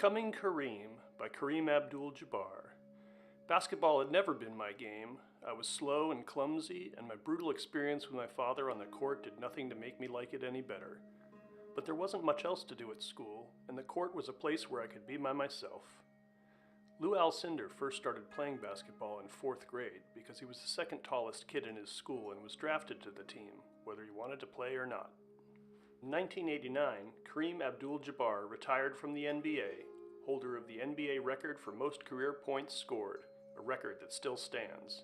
Becoming Kareem by Kareem Abdul-Jabbar. Basketball had never been my game. I was slow and clumsy, and my brutal experience with my father on the court did nothing to make me like it any better. But there wasn't much else to do at school, and the court was a place where I could be by myself. Lou Alcindor first started playing basketball in 4th grade because he was the second tallest kid in his school and was drafted to the team, whether he wanted to play or not. In 1989, Kareem Abdul-Jabbar retired from the NBA, holder of the NBA record for most career points scored, a record that still stands.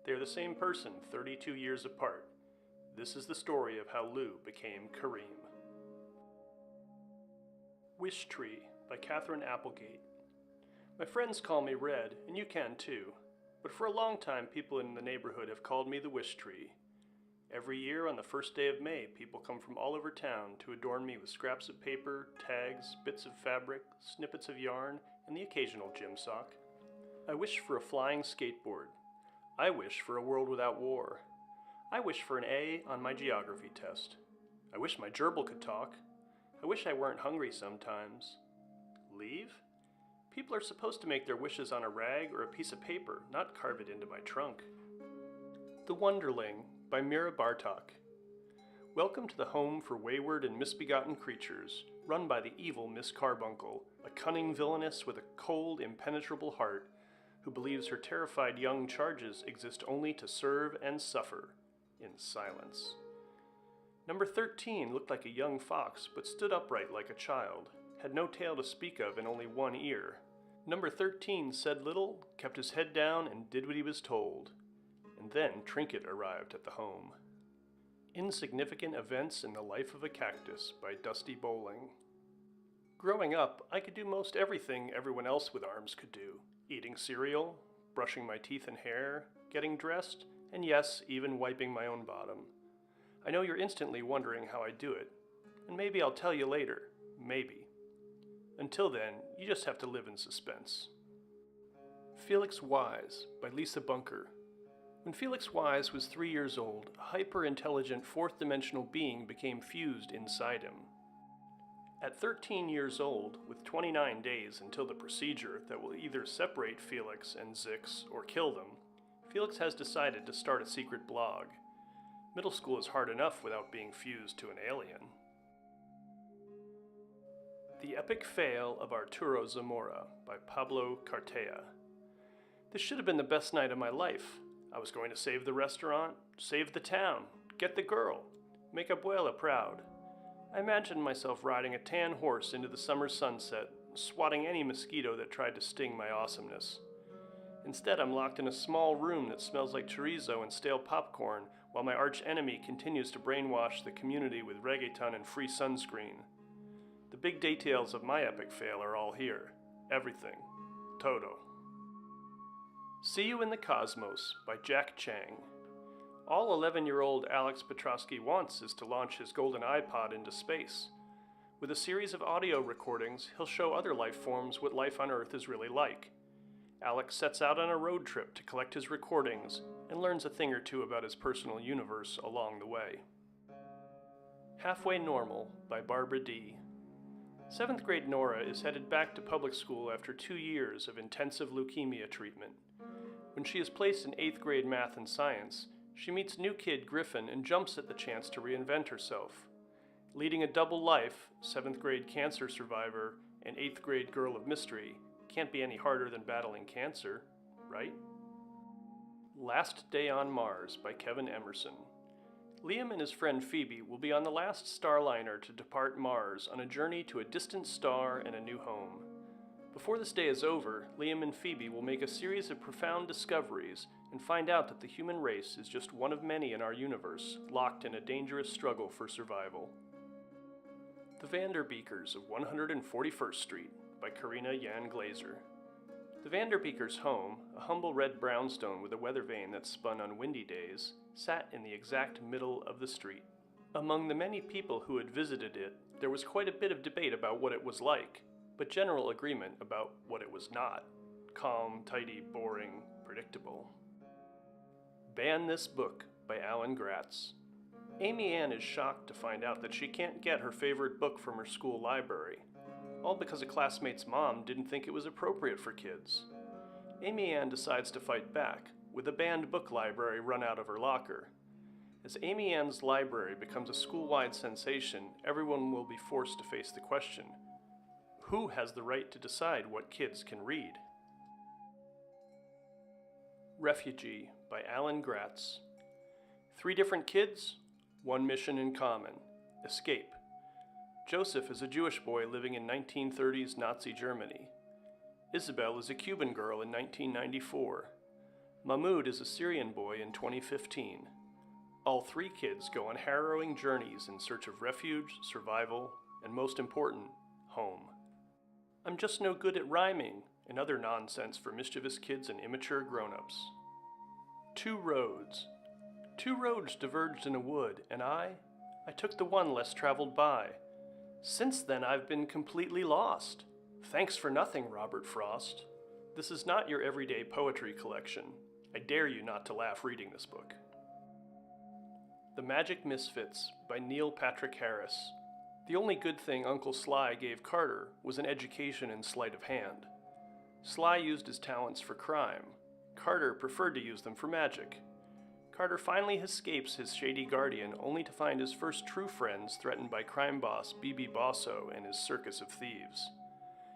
They are the same person 32 years apart. This is the story of how Lou became Kareem. Wish Tree by Catherine Applegate. My friends call me Red, and you can too, but for a long time people in the neighborhood have called me the Wish Tree. Every year on the first day of May, people come from all over town to adorn me with scraps of paper, tags, bits of fabric, snippets of yarn, and the occasional gym sock. I wish for a flying skateboard. I wish for a world without war. I wish for an A on my geography test. I wish my gerbil could talk. I wish I weren't hungry sometimes. Leave? People are supposed to make their wishes on a rag or a piece of paper, not carve it into my trunk. The Wonderling by Mira Bartok. Welcome to the home for wayward and misbegotten creatures, run by the evil Miss Carbuncle, a cunning villainess with a cold, impenetrable heart, who believes her terrified young charges exist only to serve and suffer, in silence. Number 13 looked like a young fox, but stood upright like a child, had no tail to speak of and only one ear. Number 13 said little, kept his head down, and did what he was told. And then Trinket arrived at the home. Insignificant Events in the Life of a Cactus by Dusty Bowling. Growing up, I could do most everything everyone else with arms could do. Eating cereal, brushing my teeth and hair, getting dressed, and yes, even wiping my own bottom. I know you're instantly wondering how I do it, and maybe I'll tell you later. Maybe. Until then, you just have to live in suspense. Felix Wise by Lisa Bunker. When Felix Wise was 3 years old, a hyper-intelligent fourth-dimensional being became fused inside him. At 13 years old, with 29 days until the procedure that will either separate Felix and Zix or kill them, Felix has decided to start a secret blog. Middle school is hard enough without being fused to an alien. The Epic Fail of Arturo Zamora by Pablo Cartea. This should have been the best night of my life. I was going to save the restaurant, save the town, get the girl, make Abuela proud. I imagined myself riding a tan horse into the summer sunset, swatting any mosquito that tried to sting my awesomeness. Instead, I'm locked in a small room that smells like chorizo and stale popcorn, while my arch enemy continues to brainwash the community with reggaeton and free sunscreen. The big details of my epic fail are all here. Everything. Todo. See You in the Cosmos by Jack Chang. All 11-year-old Alex Petrosky wants is to launch his golden iPod into space. With a series of audio recordings, he'll show other life forms what life on Earth is really like. Alex sets out on a road trip to collect his recordings and learns a thing or two about his personal universe along the way. Halfway Normal by Barbara D. 7th grade Nora is headed back to public school after 2 years of intensive leukemia treatment. When she is placed in 8th grade math and science, she meets new kid Griffin and jumps at the chance to reinvent herself. Leading a double life, 7th grade cancer survivor and 8th grade girl of mystery, can't be any harder than battling cancer, right? Last Day on Mars by Kevin Emerson. Liam and his friend Phoebe will be on the last Starliner to depart Mars on a journey to a distant star and a new home. Before this day is over, Liam and Phoebe will make a series of profound discoveries and find out that the human race is just one of many in our universe, locked in a dangerous struggle for survival. The Vanderbeekers of 141st Street by Karina Jan Glazer. The Vanderbeekers' home, a humble red brownstone with a weather vane that spun on windy days, sat in the exact middle of the street. Among the many people who had visited it, there was quite a bit of debate about what it was like, but general agreement about what it was not. Calm, tidy, boring, predictable. Ban This Book by Alan Gratz. Amy Ann is shocked to find out that she can't get her favorite book from her school library. all because a classmate's mom didn't think it was appropriate for kids. Amy Ann decides to fight back, with a banned book library run out of her locker. As Amy Ann's library becomes a school-wide sensation, everyone will be forced to face the question, who has the right to decide what kids can read? Refugee by Alan Gratz. 3 different kids, 1 mission in common: escape. Joseph is a Jewish boy living in 1930s Nazi Germany. Isabel is a Cuban girl in 1994. Mahmoud is a Syrian boy in 2015. All 3 kids go on harrowing journeys in search of refuge, survival, and most important, home. I'm just no good at rhyming, and other nonsense for mischievous kids and immature grown-ups. 2 roads. 2 roads diverged in a wood, and I took the one less traveled by. Since then I've been completely lost. Thanks for nothing, Robert Frost. This is not your everyday poetry collection. I dare you not to laugh reading this book. The Magic Misfits by Neil Patrick Harris. The only good thing Uncle Sly gave Carter was an education in sleight of hand. Sly used his talents for crime. Carter preferred to use them for magic. Carter finally escapes his shady guardian, only to find his first true friends threatened by crime boss B.B. Bosso and his circus of thieves.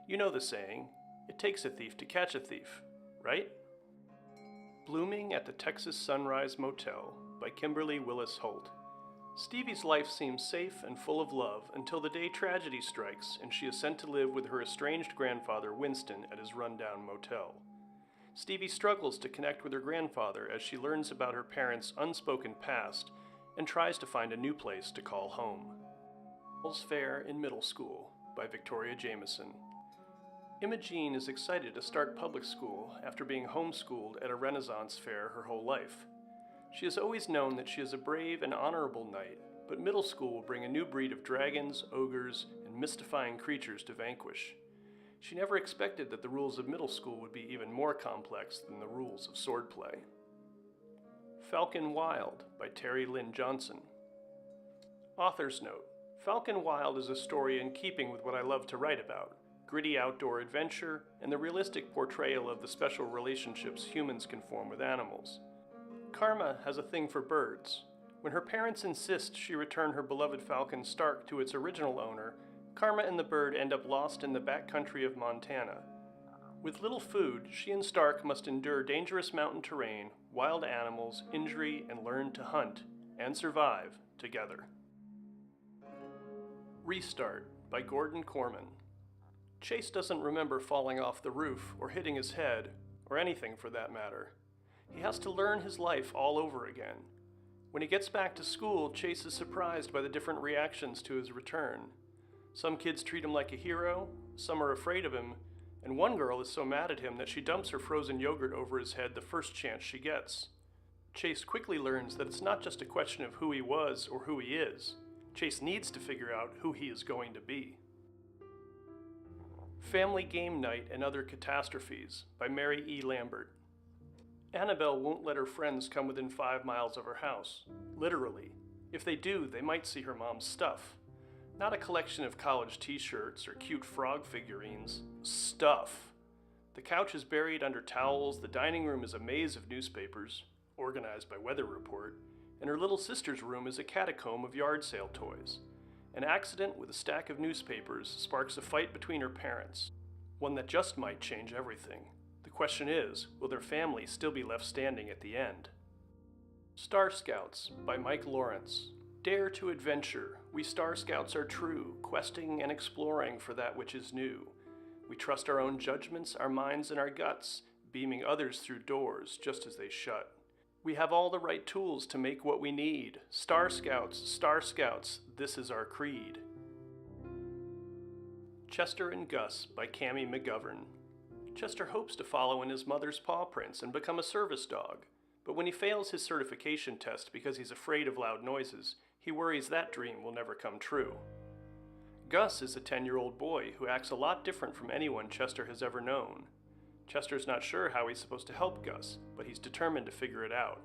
You know the saying, it takes a thief to catch a thief, right? Blooming at the Texas Sunrise Motel by Kimberly Willis Holt. Stevie's life seems safe and full of love until the day tragedy strikes and she is sent to live with her estranged grandfather Winston at his rundown motel. Stevie struggles to connect with her grandfather as she learns about her parents' unspoken past and tries to find a new place to call home. Girls' Fair in Middle School by Victoria Jameson. Imogene is excited to start public school after being homeschooled at a Renaissance fair her whole life. She has always known that she is a brave and honorable knight, but middle school will bring a new breed of dragons, ogres, and mystifying creatures to vanquish. She never expected that the rules of middle school would be even more complex than the rules of swordplay. Falcon Wild by Terry Lynn Johnson. Author's note: Falcon Wild is a story in keeping with what I love to write about: gritty outdoor adventure and the realistic portrayal of the special relationships humans can form with animals. Karma has a thing for birds. When her parents insist she return her beloved falcon Stark to its original owner, Karma and the bird end up lost in the backcountry of Montana. With little food, she and Stark must endure dangerous mountain terrain, wild animals, injury, and learn to hunt and survive together. Restart by Gordon Corman. Chase doesn't remember falling off the roof or hitting his head, or anything for that matter. He has to learn his life all over again. When he gets back to school, Chase is surprised by the different reactions to his return. Some kids treat him like a hero, some are afraid of him, and one girl is so mad at him that she dumps her frozen yogurt over his head the first chance she gets. Chase quickly learns that it's not just a question of who he was or who he is. Chase needs to figure out who he is going to be. Family Game Night and Other Catastrophes by Mary E. Lambert. Annabelle won't let her friends come within 5 miles of her house. Literally. If they do, they might see her mom's stuff. Not a collection of college t-shirts or cute frog figurines. Stuff. The couch is buried under towels, the dining room is a maze of newspapers, organized by Weather Report, and her little sister's room is a catacomb of yard sale toys. An accident with a stack of newspapers sparks a fight between her parents, one that just might change everything. The question is, will their family still be left standing at the end? Star Scouts by Mike Lawrence. Dare to adventure. We Star Scouts are true, questing and exploring for that which is new. We trust our own judgments, our minds, and our guts, beaming others through doors just as they shut. We have all the right tools to make what we need. Star Scouts, this is our creed. Chester and Gus by Cammie McGovern. Chester hopes to follow in his mother's paw prints and become a service dog, but when he fails his certification test because he's afraid of loud noises, he worries that dream will never come true. Gus is a 10-year-old boy who acts a lot different from anyone Chester has ever known. Chester's not sure how he's supposed to help Gus, but he's determined to figure it out.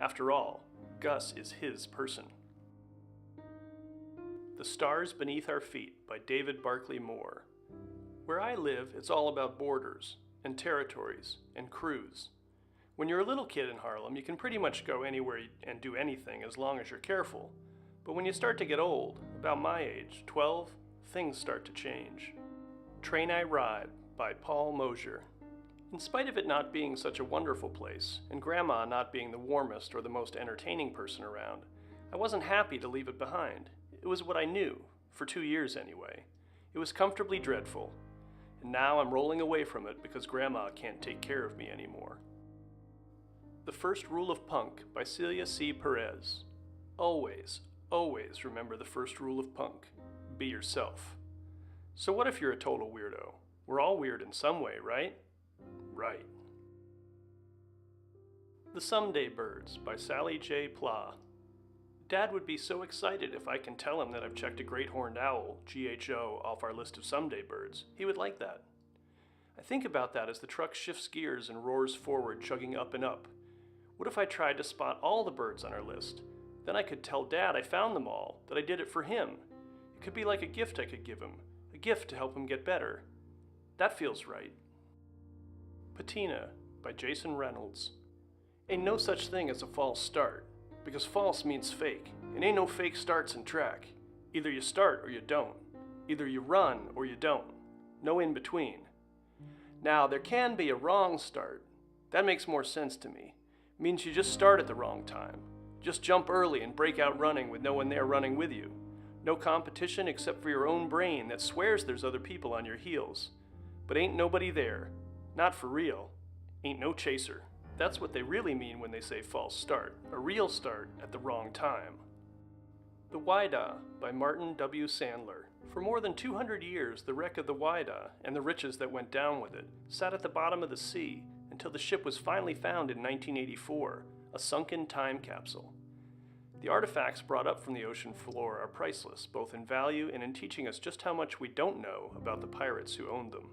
After all, Gus is his person. The Stars Beneath Our Feet by David Barclay Moore. Where I live, it's all about borders and territories and crews. When you're a little kid in Harlem, you can pretty much go anywhere and do anything as long as you're careful. But when you start to get old, about my age, 12, things start to change. Train I Ride by Paul Mosier. In spite of it not being such a wonderful place, and Grandma not being the warmest or the most entertaining person around, I wasn't happy to leave it behind. It was what I knew, for 2 years anyway. It was comfortably dreadful, and now I'm rolling away from it because Grandma can't take care of me anymore. The First Rule of Punk by Celia C. Perez. Always, always remember the first rule of punk. Be yourself. So what if you're a total weirdo? We're all weird in some way, right? Right. The Someday Birds by Sally J. Pla. Dad would be so excited if I can tell him that I've checked a great horned owl, GHO, off our list of someday birds. He would like that. I think about that as the truck shifts gears and roars forward, chugging up and up. What if I tried to spot all the birds on our list? Then I could tell Dad I found them all, that I did it for him. It could be like a gift I could give him, a gift to help him get better. That feels right. Patina by Jason Reynolds. Ain't no such thing as a false start, because false means fake, and ain't no fake starts in track. Either you start or you don't. Either you run or you don't. No in between. Now, there can be a wrong start. That makes more sense to me. It means you just start at the wrong time. Just jump early and break out running with no one there running with you. No competition except for your own brain that swears there's other people on your heels. But ain't nobody there. Not for real. Ain't no chaser. That's what they really mean when they say false start. A real start at the wrong time. The Whydah by Martin W. Sandler. For more than 200 years, the wreck of the Whydah and the riches that went down with it sat at the bottom of the sea until the ship was finally found in 1984, a sunken time capsule. The artifacts brought up from the ocean floor are priceless, both in value and in teaching us just how much we don't know about the pirates who owned them.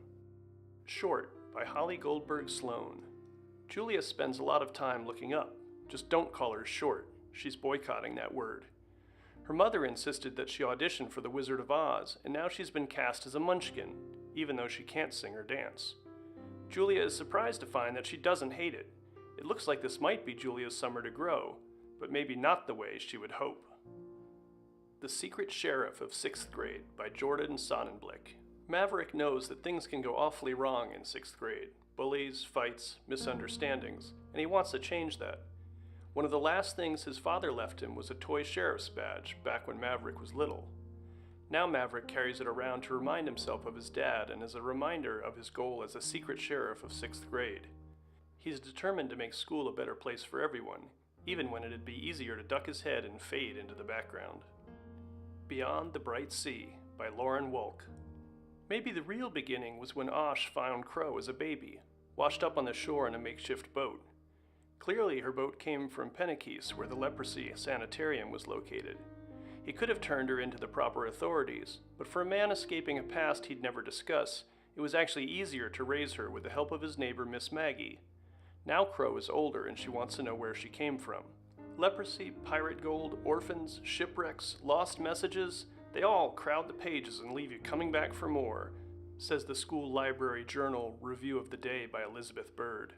Short by Holly Goldberg Sloan. Julia spends a lot of time looking up. Just don't call her short. She's boycotting that word. Her mother insisted that she audition for The Wizard of Oz, and now she's been cast as a munchkin, even though she can't sing or dance. Julia is surprised to find that she doesn't hate it. It looks like this might be Julia's summer to grow, but maybe not the way she would hope. The Secret Sheriff of 6th Grade by Jordan Sonnenblick. Maverick knows that things can go awfully wrong in 6th grade. Bullies, fights, misunderstandings, and he wants to change that. One of the last things his father left him was a toy sheriff's badge back when Maverick was little. Now Maverick carries it around to remind himself of his dad and as a reminder of his goal as a secret sheriff of 6th grade. He's determined to make school a better place for everyone, even when it'd be easier to duck his head and fade into the background. Beyond the Bright Sea by Lauren Wolk. Maybe the real beginning was when Osh found Crow as a baby, washed up on the shore in a makeshift boat. Clearly her boat came from Penikese, where the leprosy sanitarium was located. He could have turned her into the proper authorities, but for a man escaping a past he'd never discuss, it was actually easier to raise her with the help of his neighbor Miss Maggie. Now Crow is older and she wants to know where she came from. Leprosy, pirate gold, orphans, shipwrecks, lost messages, they all crowd the pages and leave you coming back for more, says the School Library Journal Review of the Day by Elizabeth Bird.